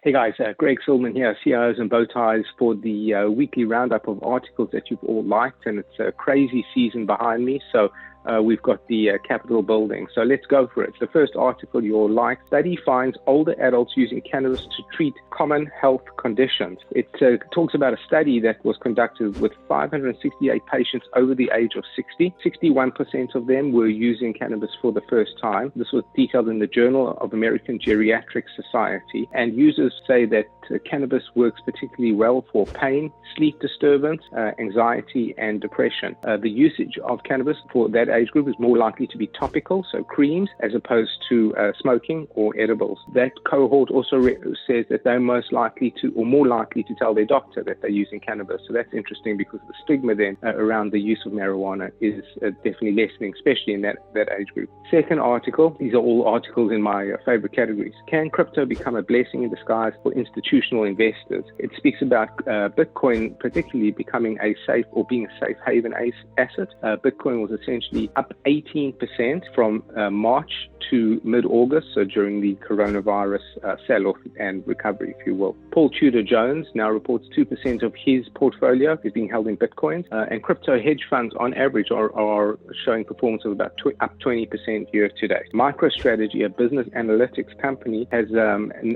Hey guys, Greg Silman here, Cios and Bowties for the weekly roundup of articles that you've all liked, and it's a crazy season behind me, so we've got the Capitol building. So let's go for it. The first article you all like: study finds older adults using cannabis to treat common health conditions. It talks about a study that was conducted with 568 patients over the age of 60. 61% of them were using cannabis for the first time. This was detailed in the Journal of American Geriatric Society, and users say that cannabis works particularly well for pain, sleep disturbance, anxiety, and depression. The usage of cannabis for that age group is more likely to be topical, so creams, as opposed to smoking or edibles. That cohort also says that they're most likely to, or more likely to, tell their doctor that they're using cannabis. So that's interesting, because the stigma then around the use of marijuana is definitely lessening, especially in that age group. Second article, these are all articles in my favorite categories. Can crypto become a blessing in disguise for institutional investors? It speaks about Bitcoin particularly becoming a safe, or being a safe haven asset. Bitcoin was essentially up 18% from March to mid-August, so during the coronavirus sell-off and recovery, if you will. Paul Tudor Jones now reports 2% of his portfolio is being held in Bitcoin, and crypto hedge funds on average are showing performance of about up 20% year to date. MicroStrategy, a business analytics company, has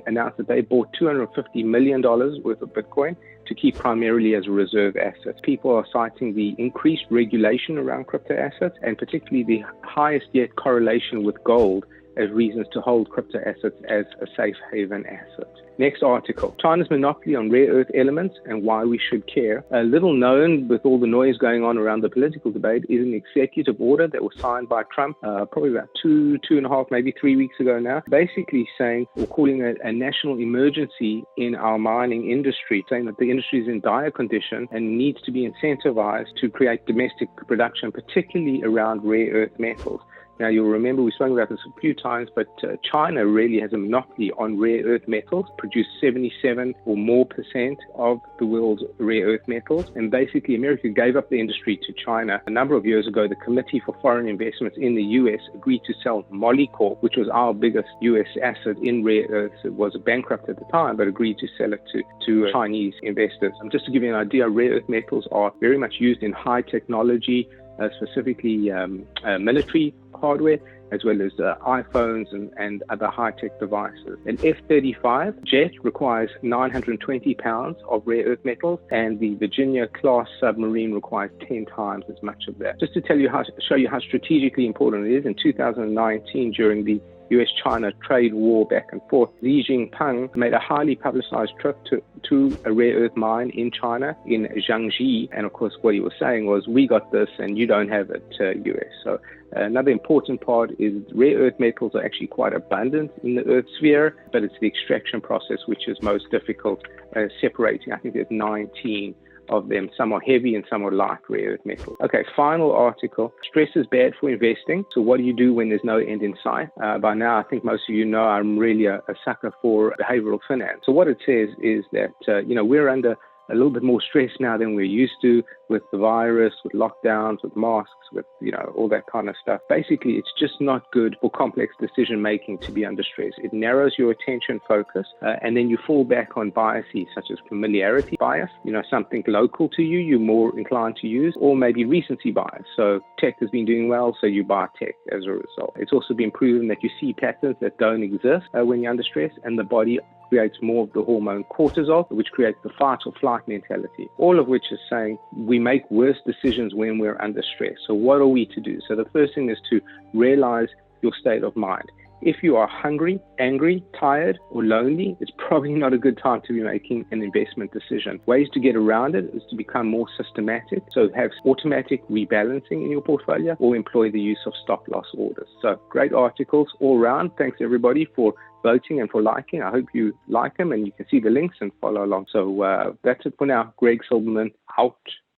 announced that they bought $250 million worth of Bitcoin to keep primarily as a reserve asset. People are citing the increased regulation around crypto assets, and particularly the highest yet correlation with gold, as reasons to hold crypto assets as a safe haven asset. Next article: China's monopoly on rare earth elements and why we should care. Little known with all the noise going on around the political debate is an executive order that was signed by Trump probably about two and a half, maybe 3 weeks ago now, basically saying, or calling it a national emergency in our mining industry, saying that the industry is in dire condition and needs to be incentivized to create domestic production, particularly around rare earth metals. Now, you'll remember we spoke about this a few times, but China really has a monopoly on rare earth metals, produce 77 or more % of the world's rare earth metals. And basically, America gave up the industry to China. A number of years ago, the Committee for Foreign Investments in the U.S. agreed to sell Molycorp, which was our biggest U.S. asset in rare earths. It was bankrupt at the time, but agreed to sell it to Chinese investors. And just to give you an idea, rare earth metals are very much used in high technology, specifically military hardware, as well as iPhones and other high-tech devices. An F-35 jet requires 920 pounds of rare earth metals, and the Virginia-class submarine requires 10 times as much of that. Just to show you how strategically important it is, in 2019, during the US-China trade war back and forth, Xi Jinping made a highly publicized trip to a rare earth mine in China, in Jiangxi. And of course, what he was saying was, we got this and you don't have it, US. So another important part is rare earth metals are actually quite abundant in the earth sphere, but it's the extraction process which is most difficult, separating. I think there's 19 of them. Some are heavy and some are light rare earth metals. Okay, final article. Stress is bad for investing. So what do you do when there's no end in sight? By now, I think most of you know I'm really a sucker for behavioral finance. So what it says is that, we're under a little bit more stress now than we're used to, with the virus, with lockdowns, with masks, with, all that kind of stuff. Basically, it's just not good for complex decision making to be under stress. It narrows your attention focus, and then you fall back on biases such as familiarity bias, something local to you, you're more inclined to use, or maybe recency bias. So tech has been doing well, so you buy tech as a result. It's also been proven that you see patterns that don't exist when you're under stress, and the body creates more of the hormone cortisol, which creates the fight or flight mentality. All of which is saying we make worse decisions when we're under stress. So what are we to do? So the first thing is to realize your state of mind. If you are hungry, angry, tired, or lonely, it's probably not a good time to be making an investment decision. Ways to get around it is to become more systematic. So have automatic rebalancing in your portfolio, or employ the use of stop loss orders. So great articles all around. Thanks everybody for voting and for liking. I hope you like them, and you can see the links and follow along. So that's it for now. Greg Silberman out.